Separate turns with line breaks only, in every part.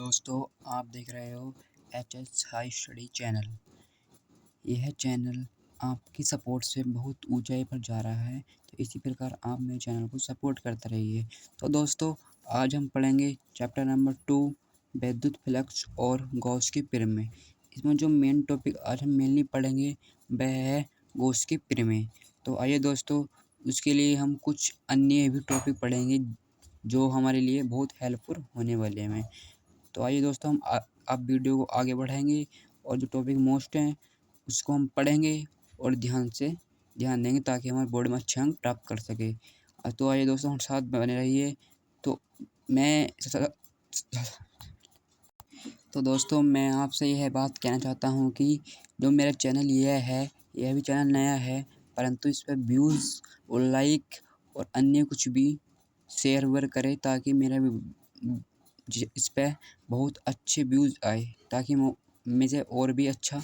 दोस्तों, आप देख रहे हो एच हाई स्टडी चैनल। यह चैनल आपकी सपोर्ट से बहुत ऊंचाई पर जा रहा है, तो इसी प्रकार आप मेरे चैनल को सपोर्ट करते रहिए। तो दोस्तों, आज हम पढ़ेंगे चैप्टर नंबर 2 वैद्युत फ्लक्स और गॉस की प्रमेय। इसमें जो मेन टॉपिक आज हम मेनली पढ़ेंगे वह है गॉस की प्रमेय। तो आइए दोस्तों, उसके लिए हम कुछ अन्य भी टॉपिक पढ़ेंगे जो हमारे लिए बहुत हेल्पफुल होने वाले हैं। तो आइए दोस्तों, हम अब वीडियो को आगे बढ़ाएंगे और जो टॉपिक मोस्ट हैं उसको हम पढ़ेंगे और ध्यान देंगे ताकि हमारे बोर्ड में अच्छे अंक प्राप्त कर सके। तो आइए दोस्तों, हम साथ बने रहिए। तो मैं तो दोस्तों, मैं आपसे यह बात कहना चाहता हूँ कि जो मेरा चैनल यह भी चैनल नया है, परंतु इस पर व्यूज़ और लाइक और अन्य कुछ भी शेयर वेयर करें ताकि मेरा इस पर बहुत अच्छे व्यूज़ आए, ताकि मुझे और भी अच्छा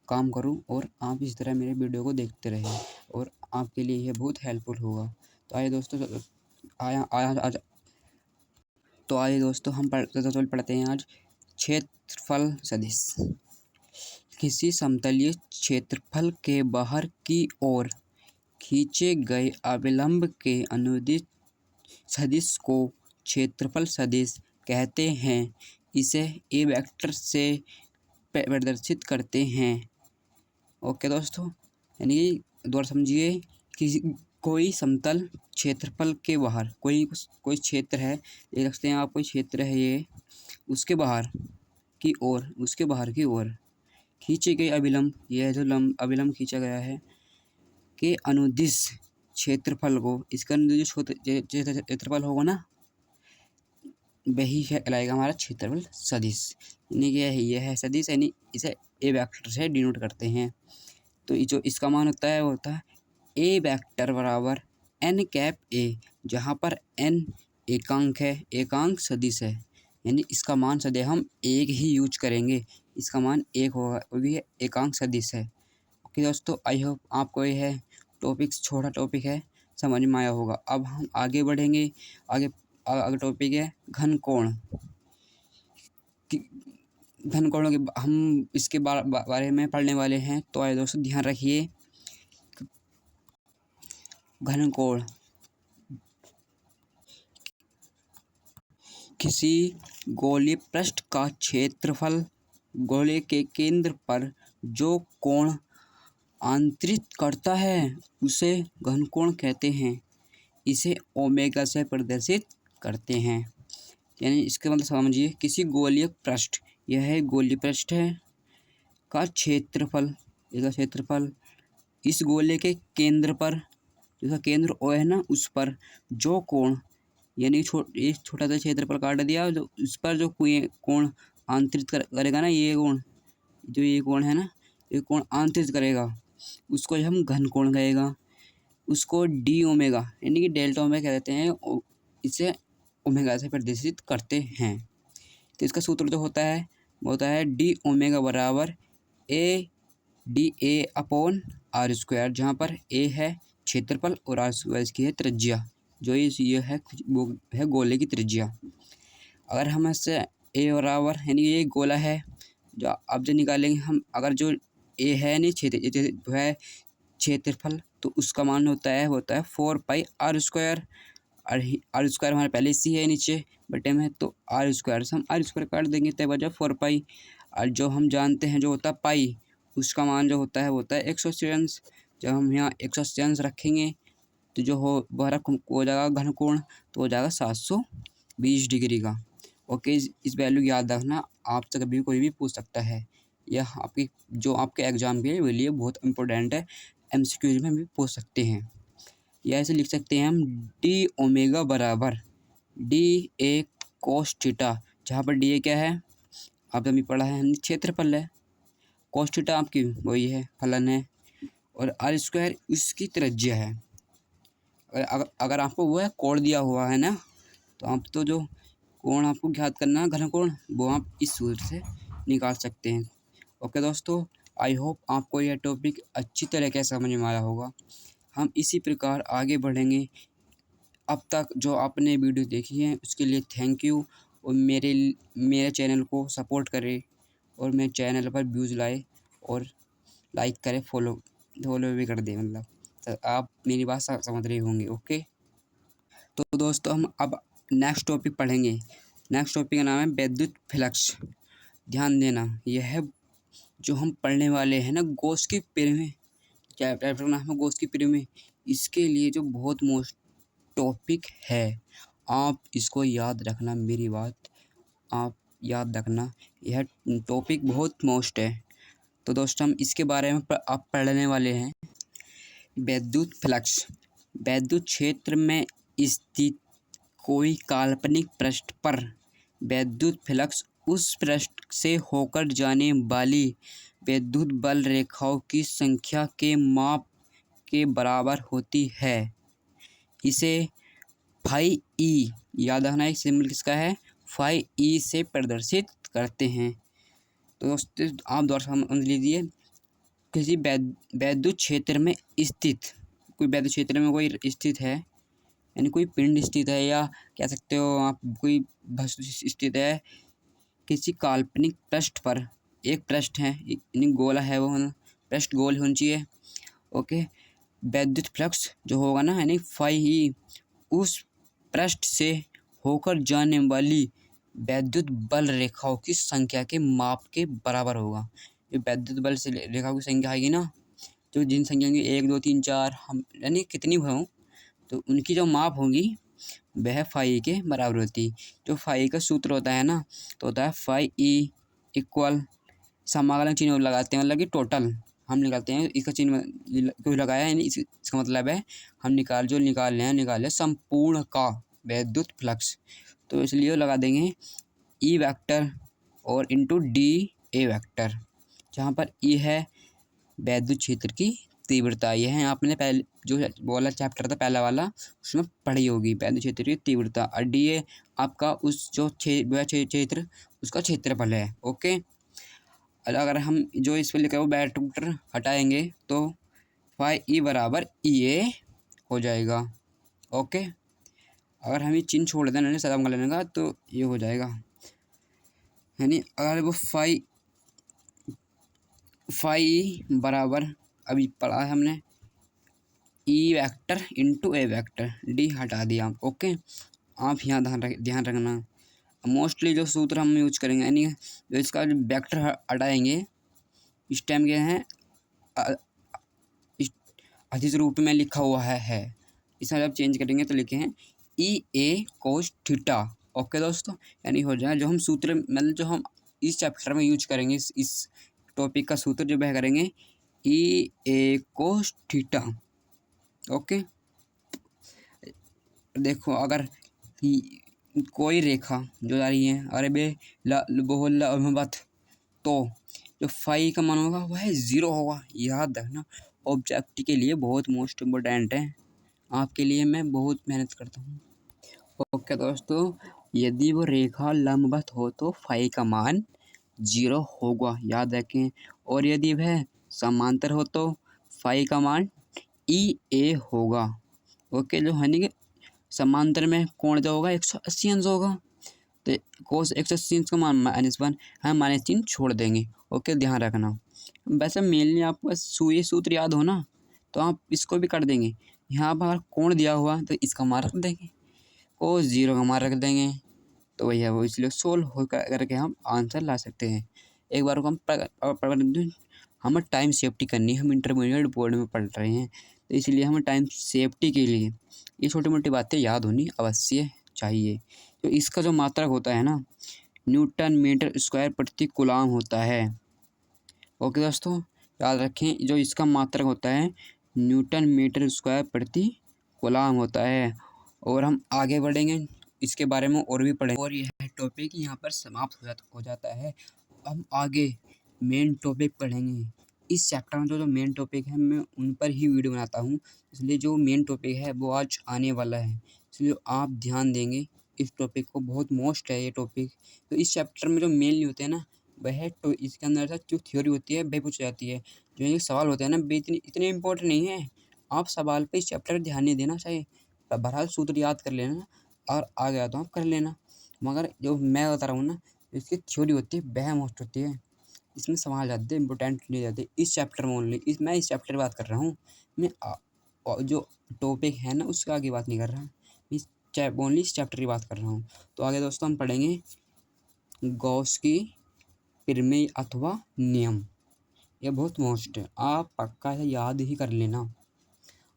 काम करूं और आप इस तरह मेरे वीडियो को देखते रहें और आपके लिए यह बहुत हेल्पफुल होगा। तो आइए दोस्तों, हम पढ़ते हैं आज क्षेत्रफल सदिश। किसी समतलीय क्षेत्रफल के बाहर की ओर खींचे गए अभिलंब के अनुदित सदिश को क्षेत्रफल सदिश कहते हैं। इसे ए वेक्टर से प्रदर्शित करते हैं। ओके दोस्तों, यानी दोबारा समझिए कि कोई समतल क्षेत्रफल के बाहर कोई क्षेत्र है, ये रखते हैं आप, कोई क्षेत्र है, ये उसके बाहर की ओर खींचे गए अभिलंब, यह जो अभिलंब खींचा गया है के अनुदिश क्षेत्रफल को, इसका जो क्षेत्रफल होगा ना, वही कहलाएगा हमारा क्षेत्रफल सदिश। यानी कि यह है सदिश, यानी इसे ए वेक्टर से डिनोट करते हैं। तो जो इसका मान होता है वो होता है ए वेक्टर बराबर एन कैप ए, जहाँ पर एन एकांक है, एकांक सदिश है, यानी इसका मान सदैव हम एक ही यूज करेंगे, इसका मान एक होगा, वो भी एकांक सदिश है। ओके दोस्तों, आई होप आपको यह टॉपिक, छोटा टॉपिक है, समझ में आया होगा। अब हम आगे बढ़ेंगे। अगला टॉपिक है घन कोण। घन कोणों के हम इसके बारे में पढ़ने वाले हैं। तो आइए दोस्तों, ध्यान रखिए। घन कोण किसी गोलीय पृष्ठ का क्षेत्रफल, गोले के केंद्र पर जो कोण आंतरित करता है उसे घन कोण कहते हैं। इसे ओमेगा से प्रदर्शित करते हैं। यानी इसका मतलब समझिए, किसी गोलीय पृष्ठ, यह गोलीय पृष्ठ है, का क्षेत्रफल, इसका क्षेत्रफल, इस गोले के केंद्र पर, जिसका केंद्र ओ है ना, उस पर जो कोण, यानी एक छोटा सा क्षेत्रफल काट दिया, जो उस पर जो कोण आंतरित करेगा ना, ये कोण है ना, ये कोण आंतरित करेगा, उसको हम घन कोण कहेगा। उसको डी ओमेगा यानी कि डेल्टा ओमेगा कहते हैं, इसे ओमेगा से प्रदर्शित करते हैं। तो इसका सूत्र जो होता है वो होता है डी ओमेगा बराबर A D A upon R square, जहाँ पर ए है क्षेत्रफल और आर स्क्वायर इसकी है त्रिज्या, जो ये है वो है गोले की त्रिज्या। अगर हम इससे ए बराबर, यानी ये गोला है, जो अब जो निकालेंगे हम, अगर जो ए है नहीं क्षेत्र है क्षेत्रफल, तो उसका मान होता है 4 पाई आर स्क्वायर। आर स्क्वायर हमारे पहले से है नीचे बटे में, तो आर स्क्वायर से हम आर स्क्वायर काट देंगे, तब बचा 4 पाई। और जो हम जानते हैं जो होता है पाई, उसका मान जो होता है वो होता है 180 जब हम यहाँ 180 रखेंगे तो जो हो जाएगा घन कोण, तो हो जाएगा 720 डिग्री का। ओके, इस वैल्यू याद रखना, आपसे कभी कोई भी पूछ सकता है। यह आपके एग्जाम के लिए बहुत इंपॉर्टेंट है, एमसीक्यूज में भी पूछ सकते हैं। या ऐसे लिख सकते हैं हम डी ओमेगा बराबर डी ए कोस थीटा, जहाँ पर डी ए क्या है, आप अभी पढ़ा है हमने, क्षेत्रफल है, कोस थीटा आपकी वही है, फलन है, और आर स्क्वायर उसकी त्रिज्या है। अगर आपको वो है कोण दिया हुआ है ना, तो आप तो जो कोण आपको ज्ञात करना है घन कोण, वो आप इस सूत्र से निकाल सकते हैं। ओके दोस्तों, आई होप आपको यह टॉपिक अच्छी तरह से समझ में आया होगा। हम इसी प्रकार आगे बढ़ेंगे। अब तक जो आपने वीडियो देखी है उसके लिए थैंक यू, और मेरे चैनल को सपोर्ट करे और मेरे चैनल पर व्यूज़ लाए और लाइक करे, फॉलो भी कर दे। मतलब तो आप मेरी बात समझ रहे होंगे। ओके, तो दोस्तों हम अब नेक्स्ट टॉपिक पढ़ेंगे। नेक्स्ट टॉपिक का नाम है विद्युत फ्लक्स। ध्यान देना, यह है जो हम पढ़ने वाले हैं ना गॉस की पिरामिड, चैप्टर का नाम है गॉस की पिरामिड। इसके लिए जो बहुत मोस्ट टॉपिक है, आप इसको याद रखना, मेरी बात आप याद रखना, यह टॉपिक बहुत मोस्ट है। तो दोस्तों हम इसके बारे में आप पढ़ने वाले हैं। विद्युत फ्लक्स, विद्युत क्षेत्र में स्थित कोई काल्पनिक पृष्ठ पर विद्युत फ्लक्स उस पृष्ठ से होकर जाने वाली विद्युत बल रेखाओं की संख्या के माप के बराबर होती है। इसे फाई ई, याद रखना एक सिंबल किसका है, फाई ई से प्रदर्शित करते हैं। तो दोस्तों आप दोबारा समझ लीजिए, किसी विद्युत क्षेत्र में स्थित, कोई विद्युत क्षेत्र में कोई स्थित है, यानी कोई पिंड स्थित है, या कह सकते हो आप कोई वस्तु स्थित है किसी काल्पनिक पृष्ठ पर। एक पृष्ठ है यानी गोला है, वो पृष्ठ गोल होनी चाहिए। ओके, विद्युत फ्लक्स जो होगा ना, यानी फाई ई उस पृष्ठ से होकर जाने वाली विद्युत बल रेखाओं की संख्या के माप के बराबर होगा। ये विद्युत बल से रेखाओं की संख्या आएगी ना, तो जिन संख्या होंगी 1 2 3 4 हम यानी कितनी हो, तो उनकी जो माप होगी वह फाई के बराबर होती। जो फाई का सूत्र होता है ना, तो होता है फाई ई इक्वल, समाकलन चिन्ह लगाते हैं, मतलब कि टोटल हम निकालते हैं, इसका चिन्ह कोई लगाया है, इसका मतलब है हम निकाल रहे हैं संपूर्ण का विद्युत फ्लक्स। तो इसलिए लगा देंगे ई वेक्टर और इंटू डी ए वेक्टर, जहाँ पर ई है विद्युत क्षेत्र की तीव्रता। यह है आपने पहले जो वाला चैप्टर था पहला वाला, उसमें पढ़ी होगी विद्युत क्षेत्र की तीव्रता, और डी ए आपका उस जो क्षेत्र उसका क्षेत्रफल है। ओके, अगर हम जो इस पर लिखा है वो वेक्टर हटाएंगे तो फाई ई बराबर ई ए हो जाएगा। ओके, अगर हम ये चिन्ह छोड़ दें सदम कर लेने का, तो ये हो जाएगा, यानी अगर वो फाई बराबर अभी पढ़ा है हमने ई वेक्टर इंटू ए वेक्टर, डी हटा दिया। ओके, आप यहाँ ध्यान रखना, मोस्टली जो सूत्र हम यूज करेंगे, यानी जो इसका जो वेक्टर हटाएंगे, इस टाइम क्या है अधिक रूप में लिखा हुआ है। इसमें जब चेंज करेंगे तो लिखे हैं ई ए कोस थीटा। ओके दोस्तों, यानी हो जाए जो हम सूत्र मतलब जो हम इस चैप्टर में यूज करेंगे, इस टॉपिक का सूत्र जो वह करेंगे ई ए कोस थीटा। ओके, देखो अगर कोई रेखा जो जा रही है, अरे बे लंबवत, तो जो फाई का मान होगा वह 0 होगा। याद रखना, ऑब्जेक्ट के लिए बहुत मोस्ट इम्पोर्टेंट है, आपके लिए मैं बहुत मेहनत करता हूँ। ओके दोस्तों, यदि वो रेखा लंबवत हो तो फाई का मान 0 होगा, याद रखें। और यदि वह समांतर हो तो फाई का मान ई ए होगा। ओके, जो है कि समांतर में कोण जो होगा 180 अंश होगा, तो कोस 180 अंश का मान -1, हम -3 छोड़ देंगे। ओके, ध्यान रखना। वैसे मेनली आपको बस ये सूत्र याद हो ना, तो आप इसको भी कर देंगे। यहाँ पर कोण दिया हुआ तो इसका मान रख देंगे, कोस 0 का मान रख देंगे, तो वही है वो, इसलिए सोल्व हो करके हम आंसर ला सकते हैं। एक बार को हम हमें टाइम सेफ्टी करनी है, हम इंटरमीडिएट बोर्ड में पढ़ रहे हैं, तो इसलिए हमें टाइम सेफ्टी के लिए ये छोटी मोटी बातें याद होनी अवश्य चाहिए। तो इसका जो मात्रक होता है ना, न्यूटन मीटर स्क्वायर प्रति कूलम होता है। ओके दोस्तों, याद रखें, जो इसका मात्रक होता है न्यूटन मीटर स्क्वायर प्रति कूलम होता है। और हम आगे बढ़ेंगे, इसके बारे में और भी पढ़ेंगे, और यह टॉपिक यहाँ पर समाप्त हो जाता है। हम आगे मेन टॉपिक पढ़ेंगे। इस चैप्टर में जो मेन टॉपिक है मैं उन पर ही वीडियो बनाता हूँ, इसलिए जो मेन टॉपिक है वो आज आने वाला है, इसलिए आप ध्यान देंगे इस टॉपिक को, बहुत मोस्ट है ये टॉपिक। तो इस चैप्टर में जो मेनली होते हैं ना, वह तो इसके अंदर से जो थ्योरी होती है वह पूछी जाती है। जो ये सवाल होते हैं ना वे इतने इम्पोर्टेंट नहीं है, आप सवाल पे इस चैप्टर ध्यान नहीं देना चाहिए, बहरहाल सूत्र याद कर लेना और आ गया तो आप कर लेना। मगर जो मैं बता रहा हूँ ना, इसकी थ्योरी होती है वह मोस्ट होती है, इसमें सवाल जाते हैं इंपॉर्टेंट नहीं जाते इस चैप्टर में ओनली। मैं इस चैप्टर की बात कर रहा हूँ, मैं जो टॉपिक है ना उसके आगे बात नहीं कर रहा, ओनली इस चैप्टर की बात कर रहा हूँ। तो आगे दोस्तों हम पढ़ेंगे गॉस की प्रमेय अथवा नियम। ये बहुत मोस्ट है, आप पक्का से याद ही कर लेना,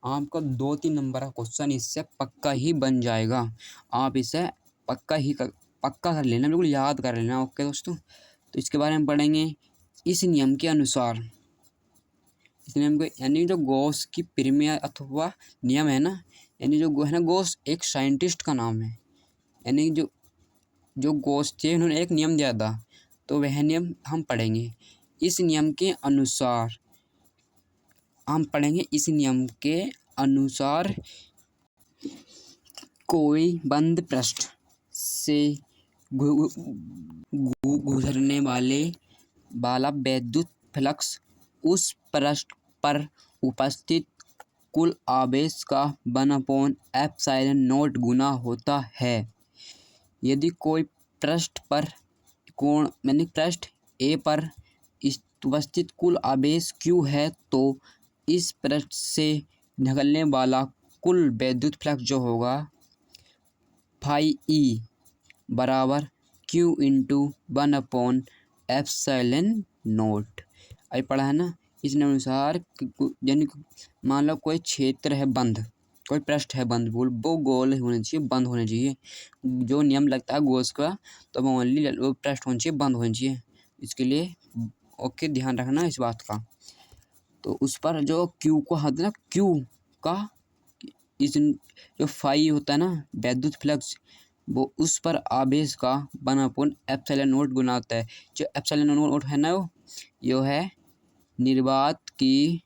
आपका 2-3 नंबर का क्वेश्चन इससे पक्का ही बन जाएगा। आप इसे पक्का कर लेना, बिल्कुल याद कर लेना। ओके दोस्तों, तो इसके बारे में पढ़ेंगे। इस नियम के अनुसार, इस नियम को यानी जो गॉस की प्रमेय अथवा नियम है ना, यानी जो है ना, गॉस एक साइंटिस्ट का नाम है, यानी जो गॉस थे उन्होंने एक नियम दिया था, तो वह नियम हम पढ़ेंगे। इस नियम के अनुसार हम पढ़ेंगे, इस नियम के अनुसार कोई बंद पृष्ठ से गुजरने वाला विद्युत फ्लक्स उस पृष्ठ पर उपस्थित कुल आवेश का 1/एप्सिलॉन0 गुना होता है। यदि कोई पृष्ठ पर कोण यानी पृष्ठ ए पर उपस्थित कुल आवेश Q है, तो इस पृष्ठ से निकलने वाला कुल विद्युत फ्लक्स जो होगा फाई ई बराबर Q इंटू 1/एप्सिलॉन0। अभी पढ़ा है ना। इस अनुसार यानी मान लो कोई क्षेत्र है बंद, कोई पृष्ठ है बंद, वो गोल होना चाहिए, बंद होना चाहिए। जो नियम लगता है गोल्स का, तो वो ओनली वो पृष्ठ होना चाहिए, बंद होना चाहिए। इसके लिए ओके ध्यान रखना इस बात का। तो उस पर जो क्यू को हाथ ना, क्यू का इस जो फाई होता है ना विद्युत फ्लक्स, वो उस पर आवेश का 1/एप्सिलॉन0 गुना होता है। जो एप्सिलॉन0 है ना, वो है निर्वात की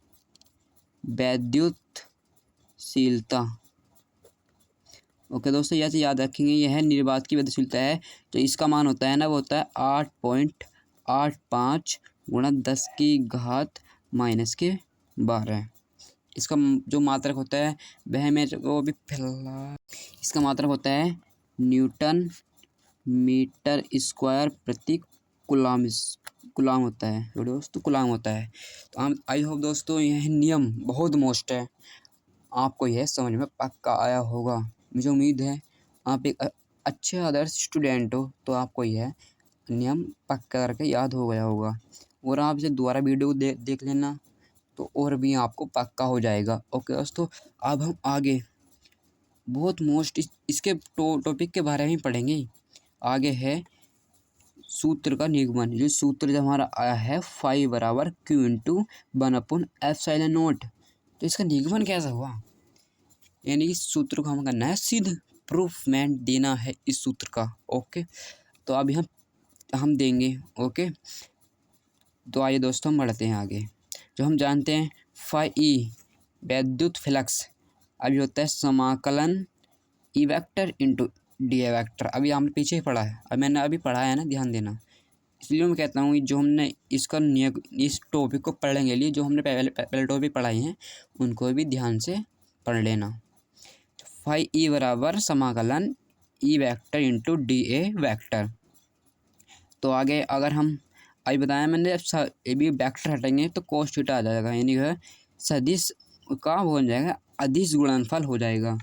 विद्युतशीलता। ओके दोस्तों, यह याद रखेंगे, यह है निर्वात की विद्युतशीलता है। तो इसका मान होता है ना, वो होता है 8.85 गुणा 10⁻⁻12। इसका जो मात्रक होता है वह मेरे को भी फिलहाल, इसका मात्रक होता है न्यूटन मीटर स्क्वायर प्रति कूलाम होता है दोस्तों, कूलाम होता है। तो हम आई होप दोस्तों यह नियम बहुत मोस्ट है, आपको यह समझ में पक्का आया होगा। मुझे उम्मीद है आप एक अच्छे आदर्श स्टूडेंट हो, तो आपको यह नियम पक्का करके याद हो गया होगा। और आप इसे दोबारा वीडियो देख लेना, तो और भी आपको पक्का हो जाएगा। ओके दोस्तों, अब हम आगे बहुत मोस्ट इसके टॉपिक के बारे में पढ़ेंगे। आगे है सूत्र का निगमन। जो सूत्र जब हमारा आया है फाई बराबर Q इंटू 1/एप्सिलॉन0, तो इसका निगमन कैसा हुआ, यानी इस सूत्र को हम करना है सिद्ध, प्रूफमेंट देना है इस सूत्र का। ओके, तो अभी हम देंगे। ओके, तो आइए दोस्तों हम बढ़ते हैं आगे। जो हम जानते हैं फाई ई विद्युत फ्लक्स अभी होता है समाकलन E vector into D A vector. अभी हमने पीछे ही पढ़ा है, अब मैंने अभी पढ़ा है ना, ध्यान देना। इसलिए मैं कहता हूँ जो हमने इसका इस टॉपिक को पढ़ने के लिए जो हमने पहले टॉपिक पढ़ाए हैं उनको भी ध्यान से पढ़ लेना। फाई ई बराबर समाकलन E vector into D A vector. तो आगे अगर हम अभी बताया मैंने, ये भी वेक्टर हटेंगे तो कोस थीटा आ जाएगा, यानी सदिश का वो हो जाएगा, अदिश गुणनफल हो जाएगा।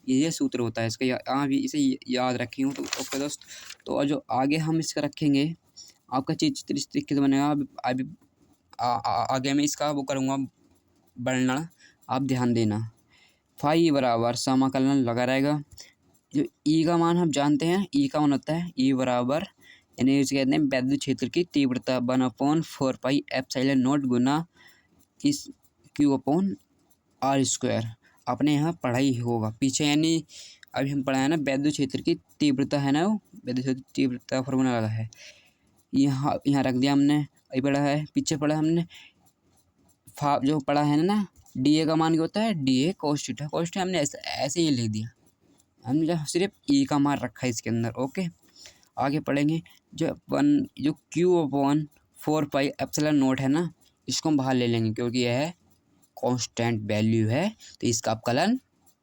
ये सूत्र होता है इसका, आप भी इसे याद रखेंगे तो ओके दोस्त। तो जो आगे हम इसका रखेंगे, आपका चित्र इस तरीके से बनेगा। अभी आगे मैं इसका वो करूँगा वर्णन, आप ध्यान देना। फाई बराबर समाकलन लगा रहेगा। जो ई का मान हम जानते हैं, ई का मान होता है ई बराबर, यानी इसे कहते हैं विद्युत क्षेत्र की तीव्रता 1/4πε0 गुना इस Q/r²। आपने यहाँ पढ़ा ही होगा पीछे, यानी अभी हम पढ़ा है ना विद्युत क्षेत्र की तीव्रता है ना, वो विद्युत क्षेत्र की तीव्रता फॉर्मूला लगा है, यहाँ रख दिया हमने। अभी पढ़ा है, पीछे पढ़ा हमने जो पढ़ा है ना, डी ए का मान क्या होता है, D A cos theta. Cos theta हमने ऐसे ही लिख दिया, हमने जो सिर्फ ई का मान रखा है इसके अंदर। ओके, आगे पढ़ेंगे। जो Q/4πε0 है ना, इसको हम बाहर ले लेंगे क्योंकि यह कांस्टेंट वैल्यू है, तो इसका अपकलन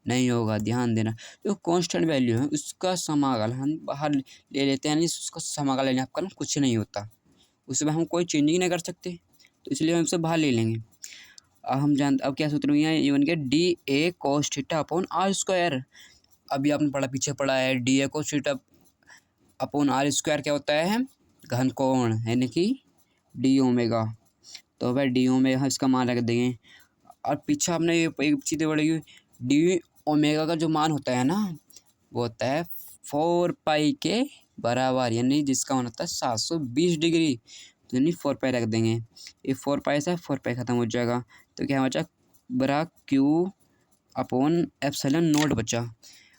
नहीं होगा। ध्यान देना, जो कांस्टेंट वैल्यू है उसका समाकल हम बाहर ले लेते हैं, यानी उसका समाकल लेने आपका ना कुछ नहीं होता, उसमें हम कोई चेंजिंग नहीं कर सकते, तो इसलिए हम उसे बाहर ले लेंगे। अब क्या सूत्र में है, ये बन गया D A cos theta upon R square. अभी आपने पढ़ा, पीछे पढ़ा है, D A cos theta upon R square क्या होता है, घन कोण, यानी कि डी ओमेगा। तो भाई डी ओमेगा इसका मान रख देंगे, और पीछे आपने ये एक चीज़ पढ़ेगी, डी ओमेगा का जो मान होता है ना, वो होता है 4 पाई के बराबर, यानी जिसका मान होता है 720 डिग्री। तो यानी 4 पाई रख देंगे, ये 4 पाई से 4 पाई ख़त्म हो जाएगा, तो क्या बचा, बरा क्यू अपॉन एप्सिलॉन नॉट बचा।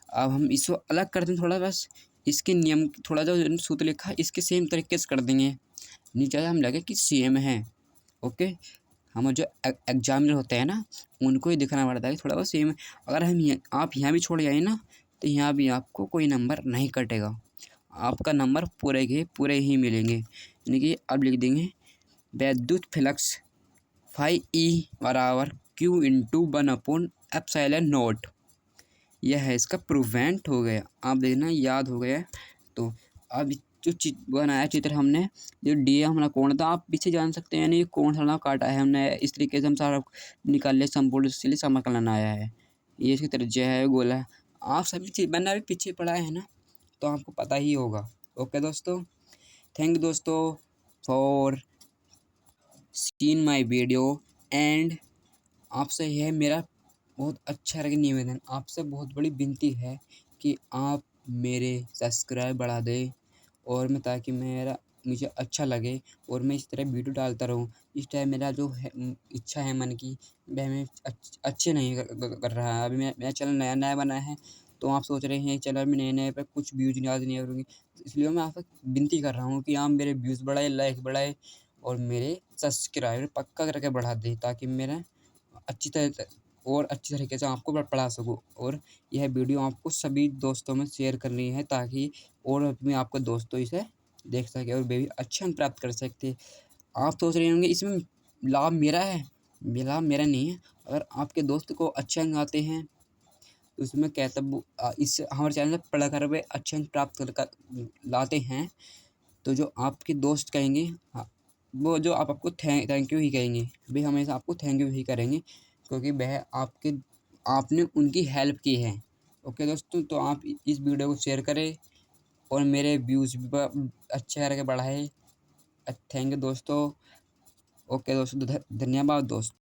अब हम इसको अलग कर दें थोड़ा, बस इसके नियम थोड़ा जो सूत्र लिखा है इसके सेम तरीके से कर देंगे, नीचे हम लगे कि सेम है। ओके, हम जो एग्जामिनर होते हैं ना, उनको ही दिखाना पड़ता है थोड़ा बहुत सेम। अगर आप यहाँ भी छोड़ जाए ना, तो यहाँ भी आपको कोई नंबर नहीं कटेगा, आपका नंबर पूरे के पूरे ही मिलेंगे। यानी कि अब लिख देंगे विद्युत फ्लक्स फाई ई बराबर क्यू इंटू 1/एप्सिलॉन नॉट। यह है इसका प्रूवेंट हो गया, आप देखना याद हो गया। तो अब जो बनाया चित्र हमने, जो डी हमारा कोण था, आप पीछे जान सकते हैं, यानी कोण थोड़ा काटा है हमने, इस तरीके से हम सारा निकाल लिया, संपूर्ण इसलिए समाकलन आया है। ये इसकी त्रिज्या है, गोला है। आप सभी चीज़ मैंने अभी पीछे पढ़ा है ना, तो आपको पता ही होगा। ओके दोस्तों, थैंक यू दोस्तों for seen my video. And आपसे यह मेरा बहुत अच्छा लगे निवेदन, आपसे बहुत बड़ी विनती है कि आप मेरे सब्सक्राइब बढ़ा दें, और मैं ताकि मुझे अच्छा लगे और मैं इस तरह वीडियो डालता रहूँ। इस टाइम मेरा जो है इच्छा है मन की, वह मैं अच्छे नहीं कर रहा है। अभी मेरा चैनल नया नया बना है, तो आप सोच रहे हैं चैनल में नए नए पर कुछ व्यूज़ नहीं करूँगी, इसलिए मैं आपसे विनती कर रहा हूँ कि आप मेरे व्यूज़ बढ़ाए, लाइक बढ़ाए, और मेरे सब्सक्राइबर पक्का करके बढ़ा दें, ताकि मेरा अच्छी तरह और अच्छी तरीके से आपको पढ़ा सकूँ। और यह वीडियो आपको सभी दोस्तों में शेयर करनी है, ताकि और भी आपके दोस्तों इसे देख सके और वे भी अच्छे अंक प्राप्त कर सकते। आप सोच रहे होंगे इसमें लाभ मेरा है, लाभ मेरा नहीं है। अगर आपके दोस्त को अच्छे अंक आते हैं, तो उसमें क्या तब इस हमारे चैनल पर पढ़कर वे अच्छे अंक प्राप्त कर लाते हैं, तो जो आपके दोस्त कहेंगे, हाँ, वो जो आपको थैंक यू ही कहेंगे, वे हमेशा आपको थैंक यू ही करेंगे, क्योंकि वह आपने उनकी हेल्प की है। ओके दोस्तों, तो आप इस वीडियो को शेयर करें और मेरे व्यूज़ भी अच्छे करके बढ़ाए। थैंक यू दोस्तों। ओके दोस्तों, धन्यवाद दोस्तों।